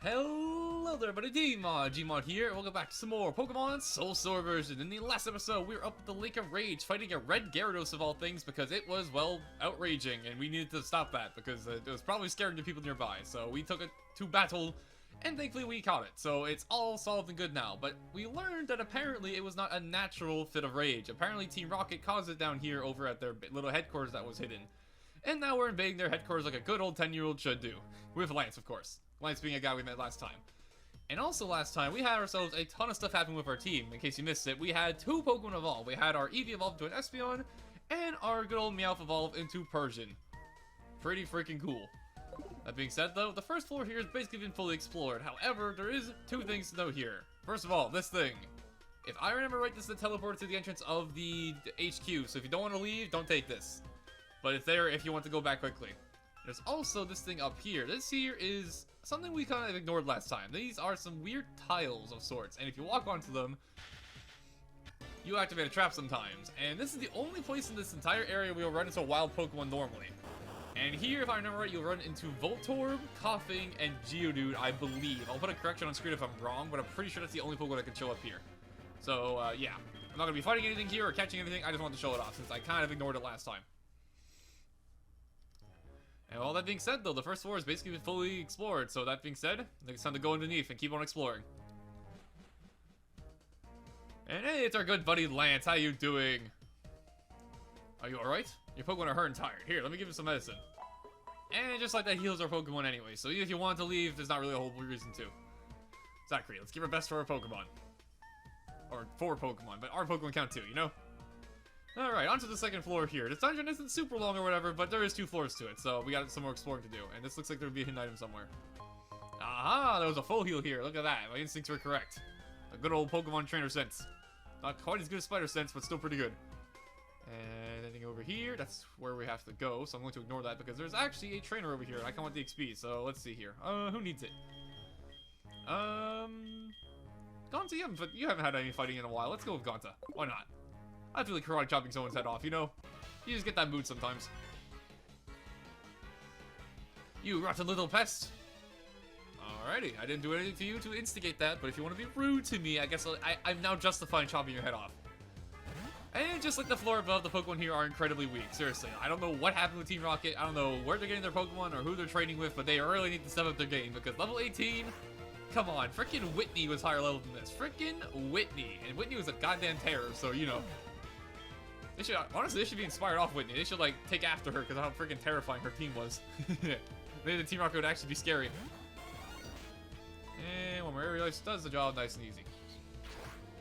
Hello there, everybody. Gmod here. Welcome back to some more Pokemon Soulsilver version. In the last episode, we were up at the Lake of Rage fighting a red Gyarados of all things because it was, well, outraging, and we needed to stop that because it was probably scaring the people nearby. So we took it to battle, and thankfully we caught it. So it's all solved and good now. But we learned that apparently it was not a natural fit of rage. Apparently Team Rocket caused it down here over at their little headquarters that was hidden. And now we're invading their headquarters like a good old 10-year-old should do. With Lance, of course. Lance being a guy we met last time. And also last time, we had ourselves a ton of stuff happen with our team. In case you missed it, we had two Pokemon evolve. We had our Eevee evolve to an Espeon, and our good old Meowth evolve into Persian. Pretty freaking cool. That being said, though, the first floor here has basically been fully explored. However, there is two things to note here. First of all, this thing. If I remember right, this is the teleporter to the entrance of the HQ, so if you don't want to leave, don't take this. But it's there if you want to go back quickly. There's also this thing up here. This here is something we kind of ignored last time. These are some weird tiles of sorts, and if you walk onto them, you activate a trap sometimes. And this is the only place in this entire area where you'll run into a wild Pokemon normally. And here, if I remember right, you'll run into Voltorb, Coughing, and Geodude, I believe. I'll put a correction on screen if I'm wrong, but I'm pretty sure that's the only Pokemon that can show up here. So, yeah. I'm not going to be fighting anything here or catching anything. I just wanted to show it off, since I kind of ignored it last time. And all that being said, though, the first floor is basically fully explored. So that being said, I think it's time to go underneath and keep on exploring. And hey, it's our good buddy Lance. How you doing? Are you alright? Your Pokemon are hurt and tired. Here, let me give you some medicine. And just like that heals our Pokemon anyway. So even if you want to leave, there's not really a whole reason to. Zachary, let's give our best for our Pokemon. Or 4 Pokemon, but our Pokemon count too, you know? Alright, onto the second floor here. This dungeon isn't super long or whatever, but there is 2 floors to it, so we got some more exploring to do. And this looks like there would be a hidden item somewhere. Aha! There was a full heal here. Look at that. My instincts were correct. A good old Pokemon trainer sense. Not quite as good as spider sense, but still pretty good. And anything over here, that's where we have to go, so I'm going to ignore that because there's actually a trainer over here, and I kind of want the XP, so let's see here. Who needs it? Gonta, you haven't had any fighting in a while. Let's go with Gonta. Why not? I feel like karate chopping someone's head off, you know? You just get that mood sometimes. You rotten little pest! Alrighty, I didn't do anything to you to instigate that, but if you want to be rude to me, I guess I'm now justifying chopping your head off. And just like the floor above, the Pokemon here are incredibly weak. Seriously, I don't know what happened with Team Rocket. I don't know where they're getting their Pokemon or who they're training with, but they really need to step up their game because level 18... Come on, frickin' Whitney was higher level than this. Frickin' Whitney. And Whitney was a goddamn terror, so, you know. They should, honestly, they should be inspired off Whitney. They should, like, take after her because of how freaking terrifying her team was. Maybe the Team Rocket would actually be scary. And one more area does the job nice and easy.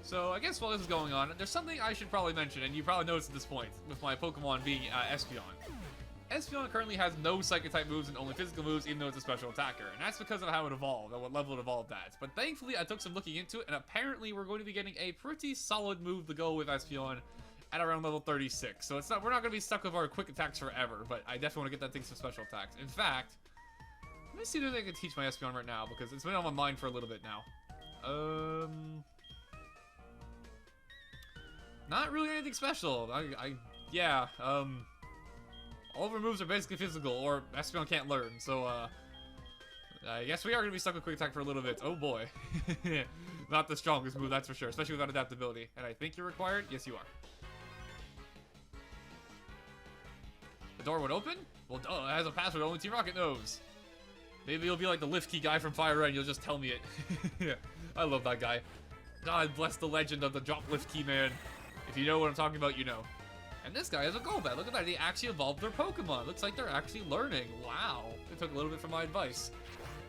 So, I guess while this is going on, there's something I should probably mention, and you probably noticed at this point, with my Pokemon being Espeon. Espeon currently has no Psychic-type moves and only physical moves, even though it's a special attacker. And that's because of how it evolved, or what level it evolved at. But thankfully, I took some looking into it, and apparently we're going to be getting a pretty solid move to go with Espeon at around level 36. So it's not, we're not going to be stuck with our quick attacks forever, but I definitely want to get that thing some special attacks. In fact, let me see if I can teach my Espeon right now, because it's been on my mind for a little bit now. Not really anything special. All of our moves are basically physical, or Espeon can't learn, so, I guess we are going to be stuck with Quick Attack for a little bit. Oh boy. Not the strongest move, that's for sure, especially without adaptability. And I think you're required? Yes, you are. The door would open? Well, duh, it has a password only Team Rocket knows. Maybe you'll be like the lift key guy from Fire Red and you'll just tell me it. I love that guy. God bless the legend of the drop lift key man. If you know what I'm talking about, you know. And this guy has a Golbat. Look at that. They actually evolved their Pokemon. Looks like they're actually learning. Wow. They took a little bit from my advice.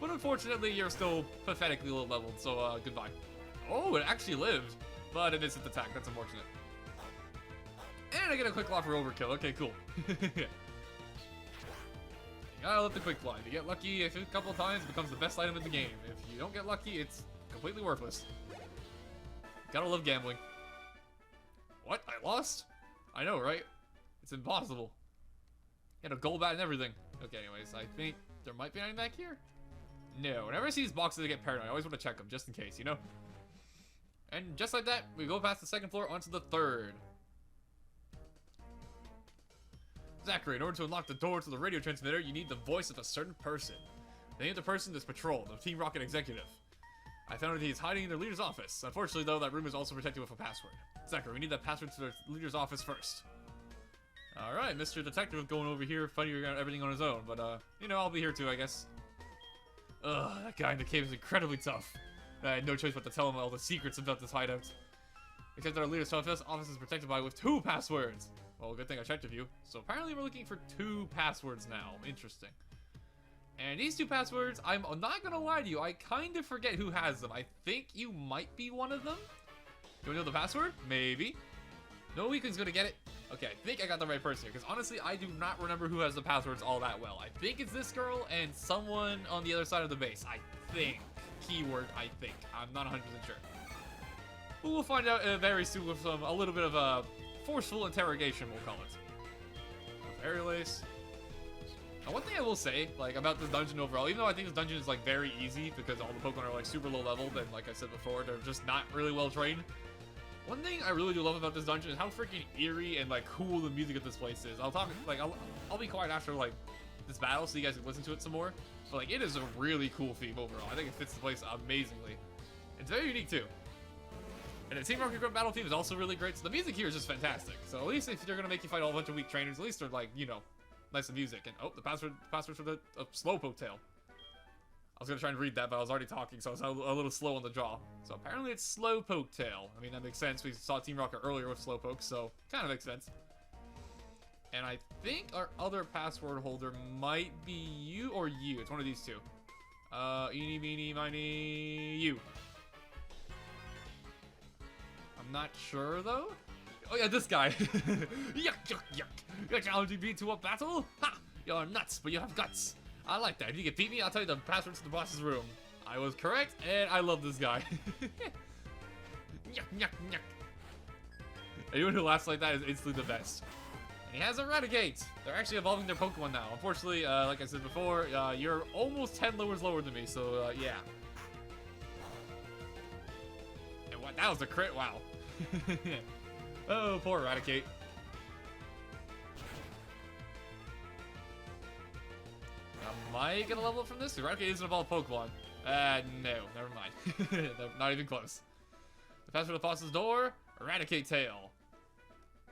But unfortunately, you're still pathetically low leveled, so goodbye. Oh, it actually lived. But it isn't attack. That's unfortunate. And I get a quick claw for overkill. Okay, cool. You gotta let the quick claw. If you get lucky a couple times, it becomes the best item in the game. If you don't get lucky, it's completely worthless. Gotta love gambling. What? I lost? I know, right? It's impossible. Get a Golbat and everything. Okay, anyways, I think there might be anything back here. No, whenever I see these boxes, I get paranoid. I always want to check them, just in case, you know? And just like that, we go past the second floor onto the third. Zachary, in order to unlock the door to the radio transmitter, you need the voice of a certain person. The name of the person is Patrol, the Team Rocket executive. I found that he's hiding in their leader's office. Unfortunately, though, that room is also protected with a password. Zachary, we need that password to their leader's office first. Alright, Mr. Detective going over here, fighting everything on his own, but, you know, I'll be here too, I guess. Ugh, that guy in the cave is incredibly tough. I had no choice but to tell him all the secrets about this hideout. Except that our leader's office is protected with 2 passwords. Well, good thing I checked with you. So apparently we're looking for 2 passwords now. Interesting. And these 2 passwords, I'm not gonna lie to you, I kind of forget who has them. I think you might be one of them. Do we know the password? Maybe. No weakling's gonna get it. Okay, I think I got the right person here, because honestly, I do not remember who has the passwords all that well. I think it's this girl and someone on the other side of the base. I think. Keyword, I think. I'm not 100% sure. But we'll find out very soon with a little bit of a forceful interrogation, we'll call it. Fairy lace. Now, one thing I will say, like, about this dungeon overall, even though I think this dungeon is, like, very easy because all the Pokemon are, like, super low leveled and, like I said before, they're just not really well trained. One thing I really do love about this dungeon is how freaking eerie and, like, cool the music of this place is. I'll be quiet after, like, this battle so you guys can listen to it some more. But, like, it is a really cool theme overall. I think it fits the place amazingly. It's very unique, too. And the Team Rocket Group battle theme is also really great, so the music here is just fantastic. So at least if they're gonna make you fight a whole bunch of weak trainers, at least they're, like, you know, nice music. And, oh, the password for the Slowpoke tail. I was gonna try and read that, but I was already talking, so I was a little slow on the draw. So apparently it's Slowpoke tail. I mean, that makes sense. We saw Team Rocket earlier with Slowpoke, so kind of makes sense. And I think our other password holder might be you or you. It's one of these 2. Eeny, meeny, miny, you. I'm not sure, though. Oh, yeah, this guy. Yuck, yuck, yuck. You're challenging me to a battle? Ha! You're nuts, but you have guts. I like that. If you can beat me, I'll tell you the password to the boss's room. I was correct, and I love this guy. Yuck, yuck, yuck. Anyone who laughs like that is instantly the best. And he has Eradicate. They're actually evolving their Pokemon now. Unfortunately, like I said before, you're almost 10 levels lower than me, so, yeah. And what? That was a crit? Wow. Oh, poor Eradicate. Am I gonna level up from this? Eradicate isn't evolved Pokemon. No, never mind. Not even close. The password of the boss's door, Eradicate tail.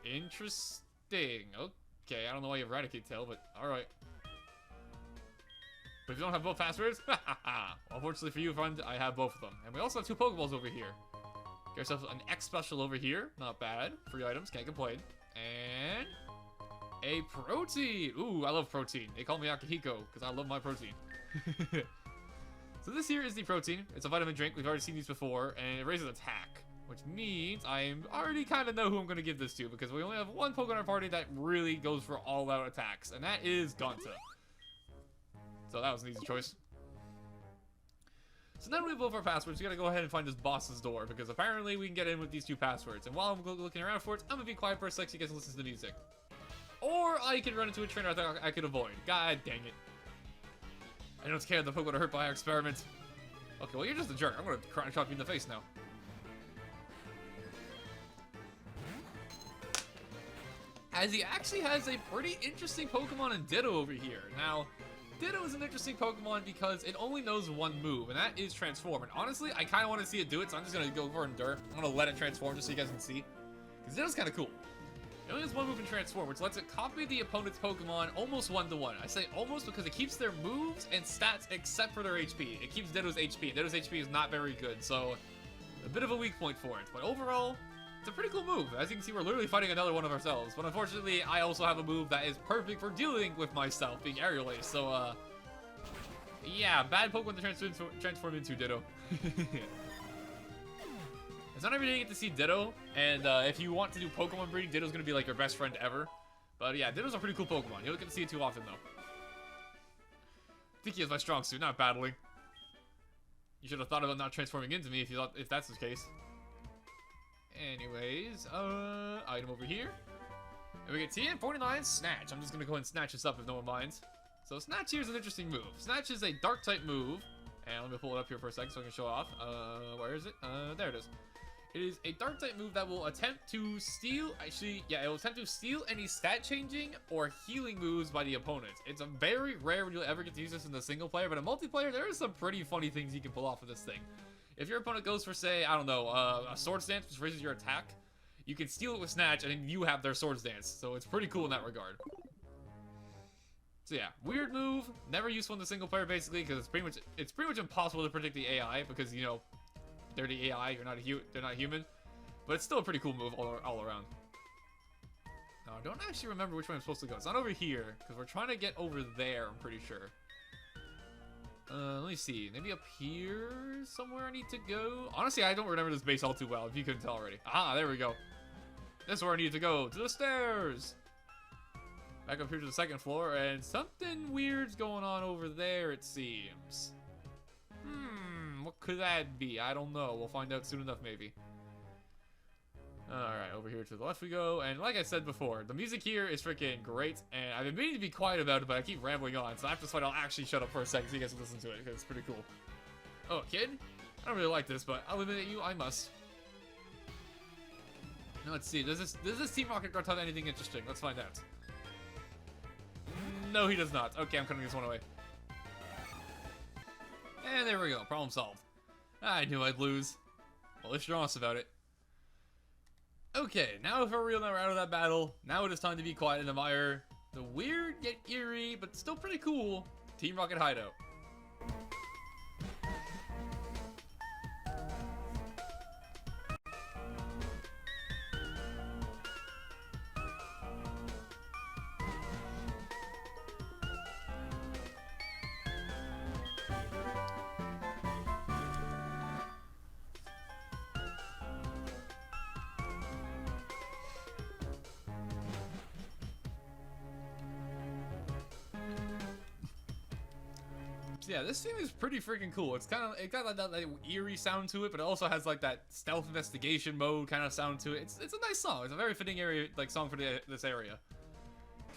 Interesting. Okay, I don't know why you have Eradicate tail, but alright. But if you don't have both passwords, well, unfortunately for you, friend, I have both of them. And we also have 2 Pokeballs over here. Get yourself an X special over here. Not bad. Free items, can't complain. And a protein. Ooh, I love protein. They call me Akihiko because I love my protein. So this here is the protein. It's a vitamin drink. We've already seen these before, and it raises attack, which means I already kind of know who I'm going to give this to because we only have 1 Pokemon in our party that really goes for all-out attacks, and that is Gonta. So that was an easy choice. So now we have both our passwords. We gotta go ahead and find this boss's door because apparently we can get in with these 2 passwords. And while I'm looking around for it, I'm gonna be quiet for a sec so you guys can listen to the music. Or I could run into a trainer I thought I could avoid. God dang it. I don't care the Pokemon are hurt by our experiment. Okay, well you're just a jerk. I'm gonna crunch chop you in the face now. As he actually has a pretty interesting Pokemon in Ditto over here. Now, Ditto is an interesting Pokemon because it only knows 1 move, and that is Transform. And honestly, I kind of want to see it do it, so I'm just going to go for Endure. I'm going to let it transform just so you guys can see. Because Ditto's kind of cool. It only has 1 move in Transform, which lets it copy the opponent's Pokemon almost 1-to-1. I say almost because it keeps their moves and stats except for their HP. It keeps Ditto's HP, and Ditto's HP is not very good, so a bit of a weak point for it. But overall, it's a pretty cool move. As you can see, we're literally fighting another one of ourselves. But unfortunately, I also have a move that is perfect for dealing with myself, being Aerial Ace. So, yeah, bad Pokemon to transform into Ditto. It's not every day you get to see Ditto, and if you want to do Pokemon breeding, Ditto's gonna be like your best friend ever. But yeah, Ditto's a pretty cool Pokemon. You don't get to see it too often, though. I think he has my strong suit, not battling. You should have thought about not transforming into me if that's the case. Anyways, item over here. And we get TN49 Snatch. I'm just gonna go ahead and snatch this up if no one minds. So Snatch here is an interesting move. Snatch is a dark type move. And let me pull it up here for a second so I can show off. Where is it? There it is. It is a dark type move that will attempt to steal, actually, yeah, it will attempt to steal any stat changing or healing moves by the opponent. It's a very rare when you'll ever get to use this in the single player, but in multiplayer, there are some pretty funny things you can pull off with this thing. If your opponent goes for, say, I don't know, a Swords Dance, which raises your attack, you can steal it with Snatch, and then you have their Swords Dance. So it's pretty cool in that regard. So yeah, weird move, never useful in the single player basically, because it's pretty much impossible to predict the AI because you know they're the AI, they're not human, but it's still a pretty cool move all around. Now I don't actually remember which way I'm supposed to go. It's not over here because we're trying to get over there. I'm pretty sure. Let me see. Maybe up here somewhere I need to go. Honestly, I don't remember this base all too well. If you couldn't tell already. Ah, there we go. This is where I need to go. To the stairs. Back up here to the second floor, and something weird's going on over there, it seems. What could that be? I don't know. We'll find out soon enough, maybe. Alright, over here to the left we go, and like I said before, the music here is freaking great, and I've been meaning to be quiet about it, but I keep rambling on, so after this fight I'll actually shut up for a second so you guys can listen to it, because it's pretty cool. Oh, kid? I don't really like this, but I'll admit you, I must. Now let's see, does this Team Rocket guard have anything interesting? Let's find out. No, he does not. Okay, I'm cutting this one away. And there we go. Problem solved. I knew I'd lose. Well, if you're honest about it. Okay, now for real, now we're out of that battle. Now it is time to be quiet and admire the weird yet eerie, but still pretty cool Team Rocket hideout. Yeah, this theme is pretty freaking cool. It got like that eerie sound to it, but it also has like that stealth investigation mode kind of sound to it. It's a nice song. It's a very fitting song for this area.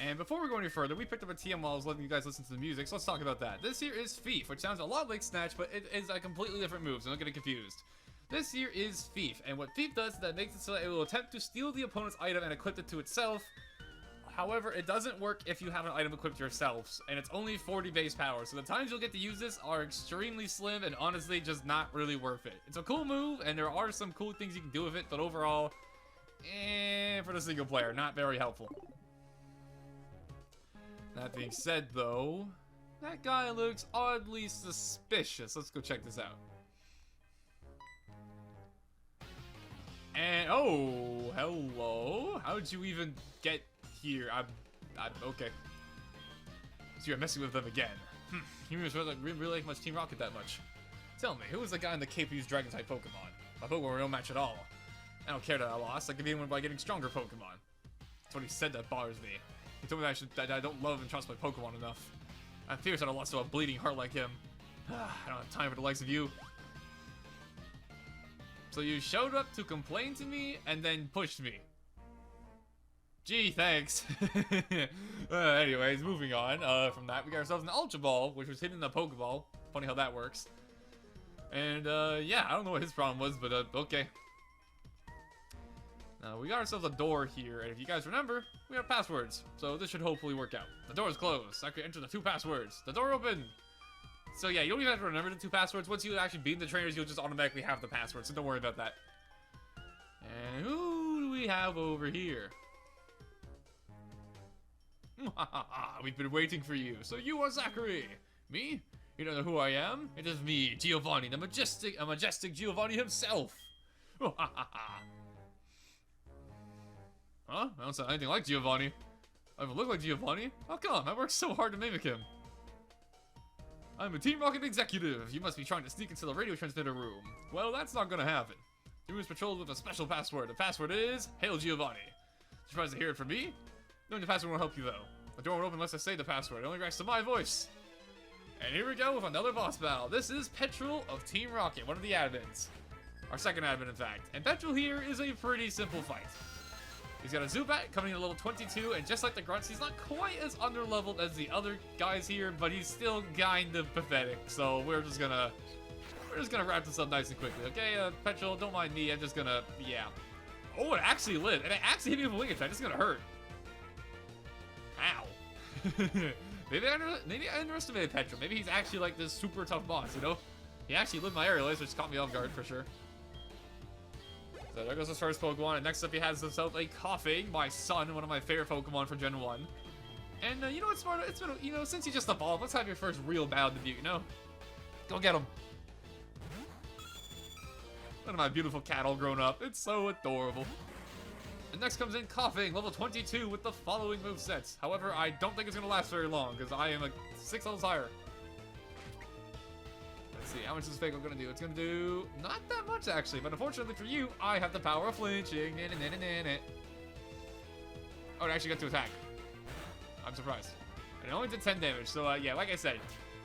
And before we go any further, we picked up a TM while I was letting you guys listen to the music, so let's talk about that. This here is Thief, which sounds a lot like Snatch, but it is a completely different move, so don't get confused. This here is Thief, and what Thief does is that makes it so that it will attempt to steal the opponent's item and equip it to itself. However, it doesn't work if you have an item equipped yourself, and it's only 40 base power, so the times you'll get to use this are extremely slim and honestly just not really worth it. It's a cool move, and there are some cool things you can do with it, but overall, for the single player, not very helpful. That being said, though, that guy looks oddly suspicious. Let's go check this out. And, oh, hello? How'd you even get here? I'm okay. So you're messing with them again. You must really like much Team Rocket that much. Tell me, who was the guy in the cape who used Dragon-type Pokemon? My Pokemon were no match at all. I don't care that I lost. I can beat him by getting stronger Pokemon. That's what he said that bothers me. He told me that I don't love and trust my Pokemon enough. I'm fierce that I lost to a bleeding heart like him. I don't have time for the likes of you. So you showed up to complain to me and then pushed me. Gee, thanks. Anyways, moving on. From that, we got ourselves an Ultra Ball, which was hidden in a Pokeball. Funny how that works. And, yeah, I don't know what his problem was, but, okay. Now, we got ourselves a door here, and if you guys remember, we have passwords. So this should hopefully work out. The door is closed. I could enter the 2 passwords. The door opened. So yeah, you don't even have to remember the 2 passwords. Once you actually beat the trainers, you'll just automatically have the passwords, so don't worry about that. And who do we have over here? We've been waiting for you. So you are Zachary. Me? You don't know who I am? It is me, Giovanni, a majestic Giovanni himself. Huh? I don't sound anything like Giovanni. I don't look like Giovanni. How come? I worked so hard to mimic him. I'm a Team Rocket executive. You must be trying to sneak into the radio transmitter room. Well, that's not gonna happen. The room is patrolled with a special password. The password is Hail Giovanni. Surprised to hear it from me? Knowing the password won't help you though. The door won't open unless I say the password. It only reacts to my voice. And here we go with another boss battle. This is Petrol of Team Rocket, one of the admins. Our second admin, in fact. And Petrol here is a pretty simple fight. He's got a Zubat coming in at level 22, and just like the Grunts, he's not quite as underleveled as the other guys here, but he's still kind of pathetic. So we're just gonna just gonna wrap this up nice and quickly, okay? Petrol, don't mind me. I'm just gonna, yeah. Oh, it actually lived, and it actually hit me with a wing attack. It's gonna hurt. Ow. maybe I underestimated Petrol. Maybe he's actually like this super tough boss, you know? He actually lived my aerial laser, which caught me off guard for sure. So there goes his first Pokemon, and next up he has himself a Coughing, my son, one of my favorite Pokemon from Gen 1. And you know what's smart? It's been, you know, since you just evolved, let's have your first real battle debut, you know? Go get him. Look at my beautiful cat all grown up. It's so adorable. And next comes in Coughing, level 22 with the following movesets. However, I don't think it's going to last very long because I am like 6 levels higher. Let's see, how much is this Fake going to do? It's going to do not that much actually, but unfortunately for you, I have the power of flinching. Oh, it actually got to attack. I'm surprised. And it only did 10 damage, so yeah, like I said,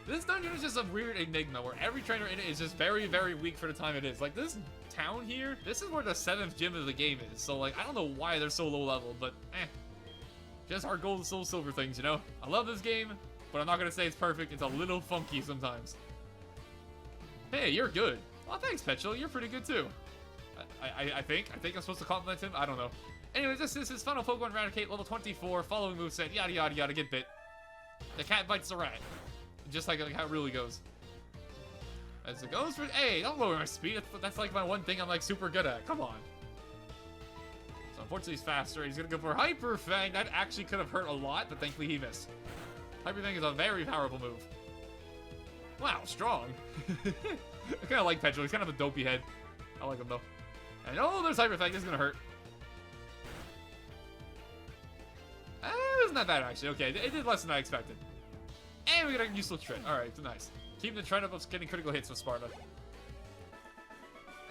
this dungeon is just a weird enigma where every trainer in it is just very, very weak for the time it is. Like, this town here, this is where the 7th gym of the game is. So, like, I don't know why they're so low level, but just our gold Soulsilver things, you know? I love this game, but I'm not going to say it's perfect. It's a little funky sometimes. Hey, you're good. Well, thanks, Petrol. You're pretty good, too. I think I'm supposed to compliment him. I don't know. Anyways, this is his final Pokemon Eradicate, level 24, following moveset, yada, yada, yada, get bit. The cat bites the rat. Just like how it really goes. As it goes for, hey, don't lower my speed. That's like my one thing I'm like super good at. Come on. So unfortunately he's faster. He's gonna go for Hyper Fang. That actually could have hurt a lot, but thankfully he missed. Hyper Fang is a very powerful move. Wow, strong. I kind of like Petrol. He's kind of a dopey head. I like him though. And oh, there's Hyper Fang. This is gonna hurt. It's not bad actually. Okay, it did less than I expected. And we got a useless trend. Alright, nice. Keeping the trend up of getting critical hits with Sparta.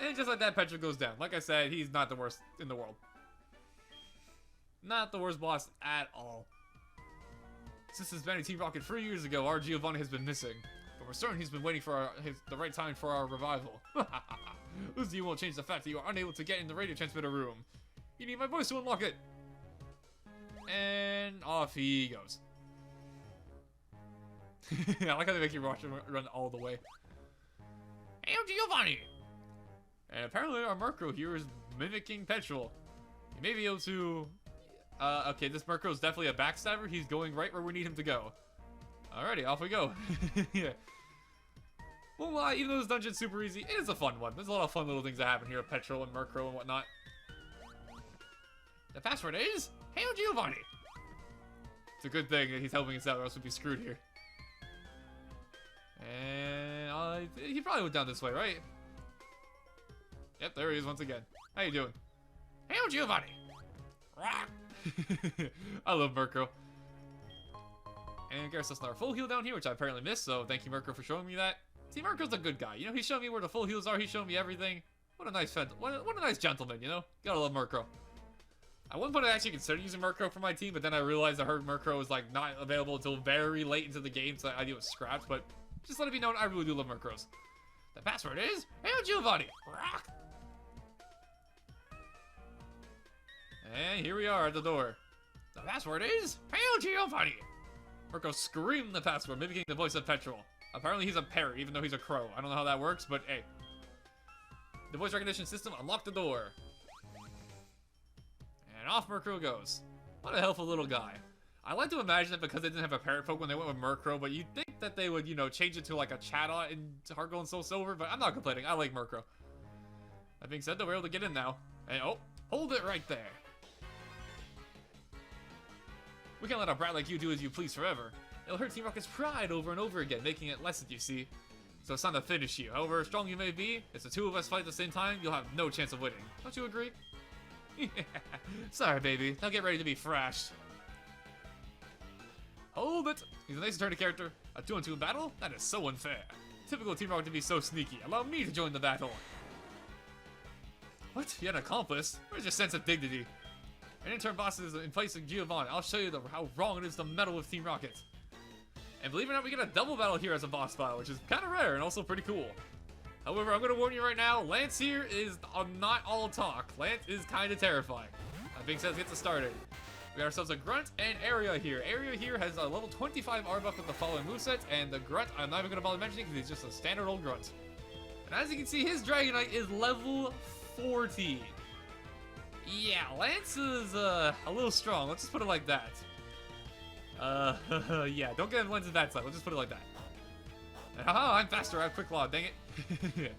And just like that, Petrol goes down. Like I said, he's not the worst in the world. Not the worst boss at all. Since his banning Team Rocket 3 years ago, our Giovanni has been missing. But we're certain he's been waiting for the right time for our revival. This deal won't change the fact that you are unable to get in the radio transmitter room. You need my voice to unlock it. And off he goes. I like how they make you run all the way. Hey, Giovanni! And apparently our Murkrow here is mimicking Petrol. He may be able to... okay, this Murkrow is definitely a backstabber. He's going right where we need him to go. Alrighty, off we go. Yeah. Well, even though this dungeon's super easy, it is a fun one. There's a lot of fun little things that happen here with Petrol and Murkrow and whatnot. The password is... Hail Giovanni! It's a good thing that he's helping us out or else we'd be screwed here. And he probably went down this way, right? Yep, there he is once again. How you doing? Hail Giovanni! I love Murkrow. And Garrus does our full heal down here, which I apparently missed, so thank you, Murkrow, for showing me that. See, Murkrow's a good guy. You know, he's showing me where the full heals are. He's showing me everything. What a nice what a nice gentleman, you know? Gotta love Murkrow. At one point I actually considered using Murkrow for my team, but then I realized I heard Murkrow was like not available until very late into the game, so I idea was scrapped, but just let it be known, I really do love Murkrows. The password is Hail Giovanni! Rock! And here we are at the door. The password is Hail Giovanni! Murkrow screamed the password, mimicking the voice of Petrol. Apparently he's a parrot, even though he's a crow. I don't know how that works, but hey. The voice recognition system unlocked the door. And off Murkrow goes. What a helpful little guy. I like to imagine that because they didn't have a parrot Pokemon, they went with Murkrow, but you'd think that they would, you know, change it to like a Chatot in Heart Gold and Soul Silver, but I'm not complaining. I like Murkrow. That being said, though, we're able to get in now. And oh, hold it right there. We can't let a brat like you do as you please forever. It'll hurt Team Rocket's pride over and over again, making it lessen, you see. So it's time to finish you. However strong you may be, if the two of us fight at the same time, you'll have no chance of winning. Don't you agree? Sorry, baby. Now get ready to be thrashed. Hold it! He's a nice turn character. A 2-on-2 in battle? That is so unfair. Typical Team Rocket to be so sneaky. Allow me to join the battle. What? You had an accomplice? Where's your sense of dignity? An intern boss is in place of Giovanni. I'll show you how wrong it is to meddle with Team Rocket. And believe it or not, we get a double battle here as a boss battle, which is kind of rare and also pretty cool. However, I'm going to warn you right now, Lance here is not all talk. Lance is kind of terrifying. That being said, let's get this started. We got ourselves a Grunt and Area here. Area here has a level 25 Arbok with the following movesets, and the Grunt, I'm not even going to bother mentioning because he's just a standard old Grunt. And as you can see, his Dragonite is level 40. Yeah, Lance is a little strong. Let's just put it like that. Yeah, don't get Lance that side. Let's just put it like that. Haha, I'm faster. I have Quick Claw. Dang it.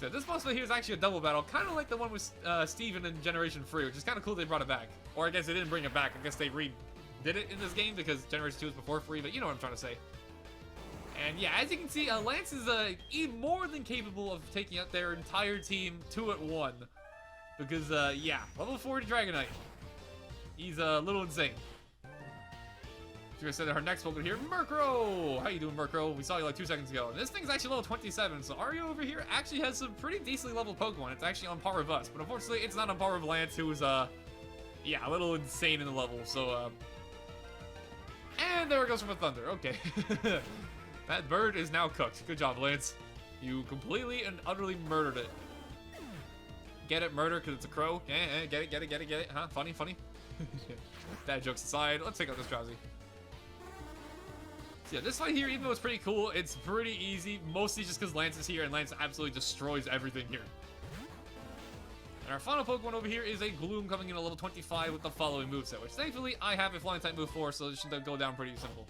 So this boss fight here is actually a double battle, kind of like the one with Steven in Generation 3, which is kind of cool they brought it back. Or I guess they didn't bring it back. I guess they redid it in this game because Generation 2 was before 3, but you know what I'm trying to say. And yeah, as you can see, Lance is even more than capable of taking out their entire team 2 at 1. Because, yeah, level 40 Dragonite. He's a little insane. So we're gonna send our next Pokemon here, Murkrow! How you doing, Murkrow? We saw you like 2 seconds ago. And this thing's actually level 27, so Ario over here actually has some pretty decently leveled Pokemon. It's actually on par with us, but unfortunately, it's not on par with Lance, who is, yeah, a little insane in the level, so, and there it goes from a Thunder, okay. That bird is now cooked. Good job, Lance. You completely and utterly murdered it. Get it, murder, because it's a crow? Yeah, get it, huh? Funny. Dad jokes aside, let's take out this Drowsy. So yeah, this fight here, even though it's pretty cool, it's pretty easy, mostly just because Lance is here, and Lance absolutely destroys everything here. And our final Pokemon over here is a Gloom coming in at level 25 with the following moveset, which thankfully I have a Flying type move for, so it should go down pretty simple.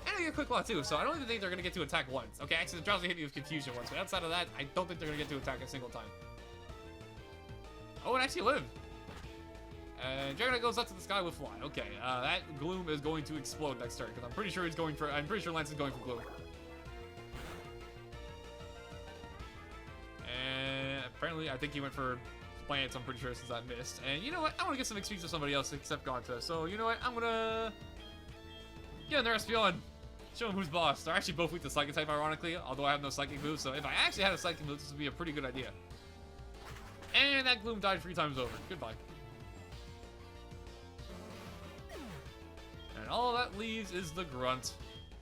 And I get a Quick Claw too, so I don't even think they're going to get to attack once. Okay, actually, the Drowsy hit me with Confusion once, but outside of that, I don't think they're going to get to attack a single time. Oh, it actually lived. And Dragonite goes up to the sky with Fly. Okay, that Gloom is going to explode next turn, because I'm pretty sure Lance is going for Gloom. And apparently, I think he went for Plants, I'm pretty sure, since I missed. And you know what? I want to get some XP to somebody else except Gonta. So, you know what? I'm going to get in the rest beyond. Show him who's boss. They're actually both weak to Psychic type, ironically, although I have no Psychic moves. So if I actually had a Psychic move, this would be a pretty good idea. And that Gloom died 3 times over. Goodbye. And all that leaves is the Grunt.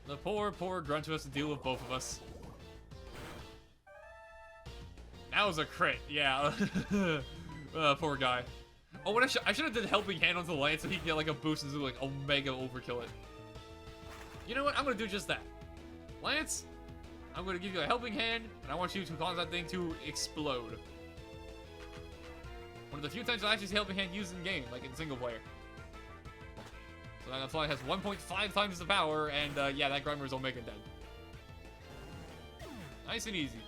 The poor Grunt who has to deal with both of us. That was a crit, yeah. Poor guy. Oh, what I should have did Helping Hand onto Lance so he can get like a boost and do like Omega overkill it. You know what? I'm gonna do just that. Lance, I'm gonna give you a Helping Hand, and I want you to cause that thing to explode. One of the few times I actually see Helping Hand used in game, like in single player. So that fly has 1.5 times the power, and yeah, that Grimer is Omega dead. Nice and easy.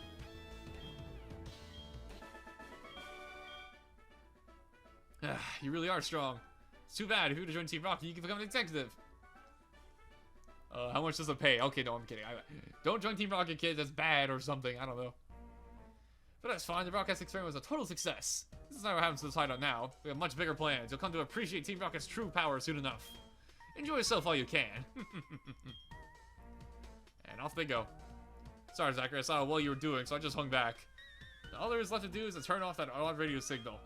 You really are strong. It's too bad. If you would have joined Team Rocket, you could become an executive. How much does it pay? Okay, no, I'm kidding. Don't join Team Rocket, kids. That's bad or something. I don't know. But that's fine. The broadcast experiment was a total success. This is not what happens to this hideout now. We have much bigger plans. You'll come to appreciate Team Rocket's true power soon enough. Enjoy yourself while you can. And off they go. Sorry, Zachary. I saw how well you were doing, so I just hung back. All there is left to do is to turn off that odd radio signal.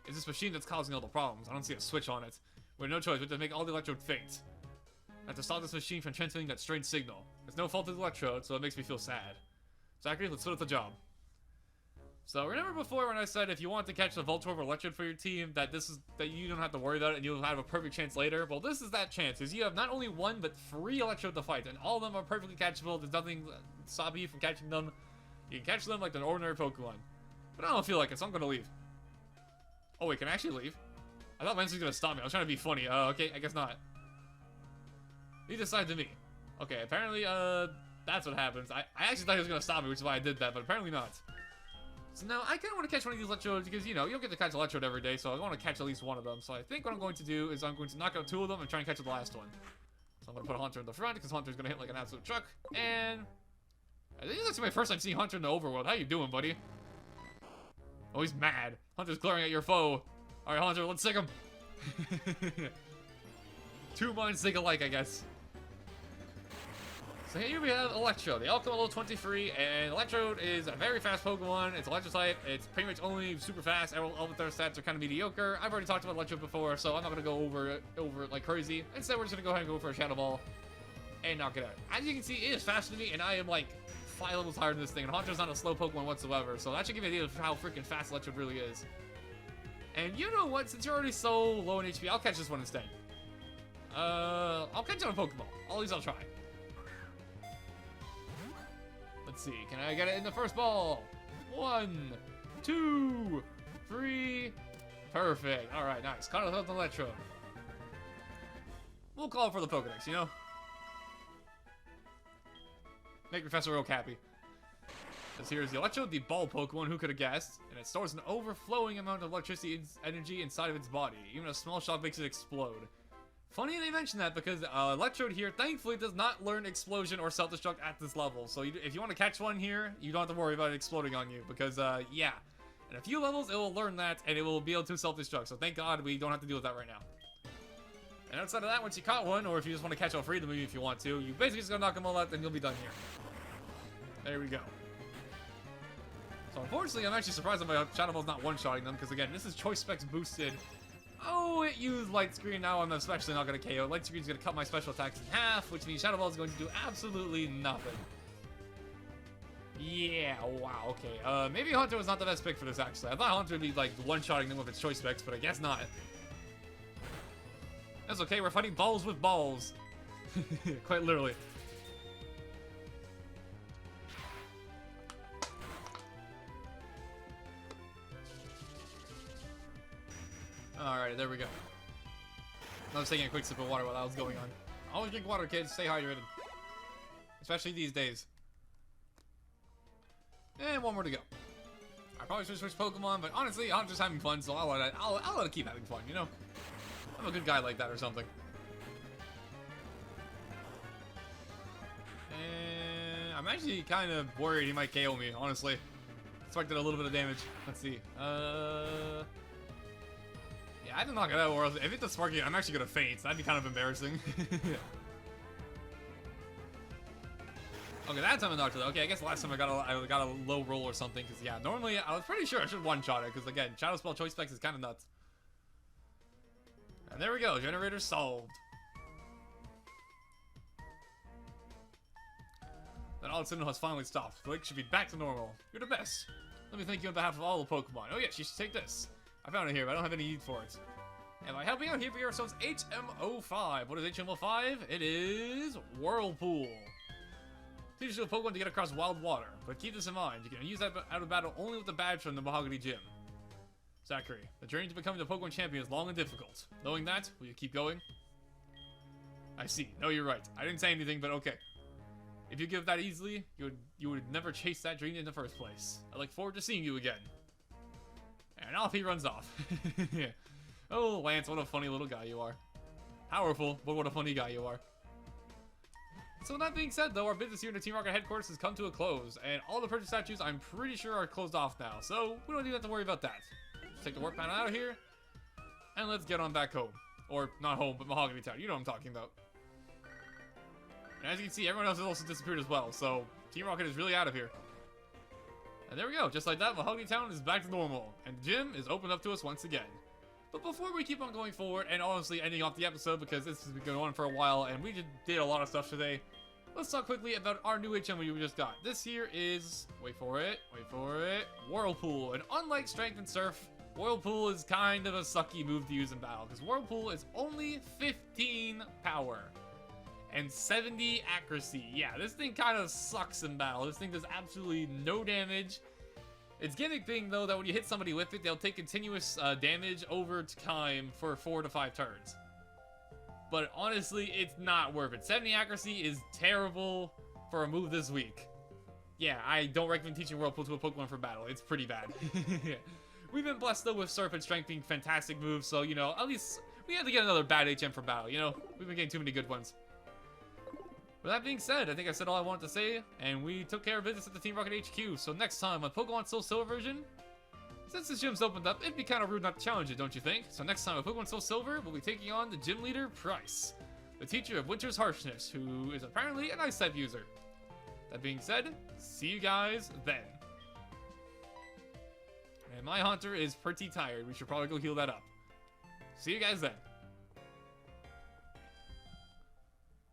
It's this machine that's causing all the problems. I don't see a switch on it. We have no choice but to make all the electrode faint. I have to stop this machine from transmitting that strange signal. It's no fault of the electrode, so it makes me feel sad. Zachary, let's finish the job. So remember before when I said if you want to catch the Voltorb or Electrode for your team, that you don't have to worry about it and you'll have a perfect chance later? Well, this is that chance, because you have not only 1, but 3 Electrode to fight, and all of them are perfectly catchable. There's nothing stopping you from catching them. You can catch them like an ordinary Pokemon. But I don't feel like it, so I'm gonna leave. Oh wait, can I actually leave? I thought Lance was gonna stop me. I was trying to be funny. Okay, I guess not. He decided to me. Okay, apparently, that's what happens. I actually thought he was gonna stop me, which is why I did that, but apparently not. So now, I kinda wanna catch one of these Electrodes, because, you know, you don't get to catch Electrode every day, so I wanna catch at least one of them. So I think what I'm going to do is I'm going to knock out 2 of them and try and catch the last one. So I'm gonna put Haunter in the front, because Haunter's gonna hit like an absolute truck, and I think this is my first time seeing Haunter in the overworld. How you doing, buddy? Oh, he's mad. Hunter's glaring at your foe. Alright, Hunter, let's sick him. 2 minds think alike, I guess. So here we have Electrode. They all come at level 23, and Electrode is a very fast Pokemon. It's Electro type. It's pretty much only super fast. All of their stats are kind of mediocre. I've already talked about Electrode before, so I'm not going to go over it like crazy. Instead, we're just going to go ahead and go for a Shadow Ball and knock it out. As you can see, it is faster than me, and I am like 5 levels higher than this thing, and Haunter's not a slow Pokemon whatsoever, so that should give you an idea of how freaking fast Electrode really is. And you know what? Since you're already so low in HP, I'll catch this one instead. I'll catch on a Pokeball. At least I'll try. Let's see. Can I get it in the first ball? 1, 2, 3. Perfect. All right, nice. Caught it with an Electrode. We'll call it for the Pokedex, you know? Make Professor Oak happy. Because here's the Electrode, the ball Pokemon, who could have guessed? And it stores an overflowing amount of electricity energy inside of its body. Even a small shock makes it explode. Funny they mention that because Electrode here, thankfully, does not learn Explosion or Self-Destruct at this level. So if you want to catch one here, you don't have to worry about it exploding on you. Because, yeah. In a few levels, it will learn that, and it will be able to Self-Destruct. So thank God we don't have to deal with that right now. And outside of that, once you caught one, or if you just want to catch all three of them if you want to, you basically just gotta knock them all out, then you'll be done here. There we go. So unfortunately, I'm actually surprised that my Shadow Ball's not one-shotting them, because again, this is Choice Specs boosted. Oh, it used Light Screen. Now I'm especially not going to KO. Light Screen's going to cut my special attacks in half, which means Shadow Ball is going to do absolutely nothing. Yeah, wow, okay. Maybe Haunter was not the best pick for this, actually. I thought Haunter would be, like, one-shotting them with its Choice Specs, but I guess not. That's okay, we're fighting balls with balls. Quite literally. Alright, there we go. I was taking a quick sip of water while that was going on. Always drink water, kids. Stay hydrated. Especially these days. And one more to go. I probably should switch Pokemon, but honestly, I'm just having fun, so I'll let it keep having fun, you know? I'm a good guy like that or something. And I'm actually kind of worried he might KO me, honestly. Expected a little bit of damage. Let's see. Yeah, I had to knock it out, or else if it's a Sparky, I'm actually gonna faint. So that'd be kind of embarrassing. Okay, that time I knocked it out. Okay, I guess last time I got a low roll or something, because yeah, normally I was pretty sure I should one-shot it, because again, Shadow Spell Choice Specs is kind of nuts. And there we go, generator solved. That odd signal has finally stopped. The lake should be back to normal. You're the best. Let me thank you on behalf of all the Pokemon. Oh yes, you should take this. I found it here, but I don't have any need for it. And by helping out here for yourselves, HM05. What is HM05? It is Whirlpool. Teaches you a Pokemon to get across wild water, but keep this in mind. You can use that out of battle only with the badge from the Mahogany Gym. Zachary, the journey to becoming the Pokemon champion is long and difficult. Knowing that, will you keep going? I see. No, you're right. I didn't say anything, but okay. If you give that easily, you would never chase that dream in the first place. I look forward to seeing you again. And off he runs off. Oh, Lance, what a funny little guy you are. Powerful, but what a funny guy you are. So that being said, though, our business here in the Team Rocket headquarters has come to a close, and all the purchase statues, I'm pretty sure, are closed off now, so we don't even have to worry about that. Let's take the warp panel out of here, and let's get on back home. Or, not home, but Mahogany Town. You know what I'm talking about. And as you can see, everyone else has also disappeared as well, so Team Rocket is really out of here. And there we go, just like that, Mahogany Town is back to normal, and the gym is opened up to us once again. But before we keep on going forward, and honestly ending off the episode, because this has been going on for a while, and we just did a lot of stuff today, let's talk quickly about our new HM we just got. This here is, wait for it, Whirlpool. And unlike Strength and Surf, Whirlpool is kind of a sucky move to use in battle, because Whirlpool is only 15 power and 70 accuracy. Yeah, this thing kind of sucks in battle. This thing does absolutely no damage. Its gimmick being, though, that when you hit somebody with it, they'll take continuous damage over time for 4 to 5 turns. But honestly, it's not worth it. 70 accuracy is terrible for a move this weak. Yeah, I don't recommend teaching Whirlpool to a Pokemon for battle. It's pretty bad. We've been blessed, though, with Surf and Strength being fantastic moves, so, you know, at least we had to get another bad HM for battle, you know? We've been getting too many good ones. With that being said, I think I said all I wanted to say, and we took care of business at the Team Rocket HQ, so next time on Pokemon Soulsilver version, since this gym's opened up, it'd be kind of rude not to challenge it, don't you think? So next time on Pokemon Soulsilver, we'll be taking on the gym leader, Price, the teacher of Winter's Harshness, who is apparently an Ice-type user. That being said, see you guys then. And my Haunter is pretty tired. We should probably go heal that up. See you guys then.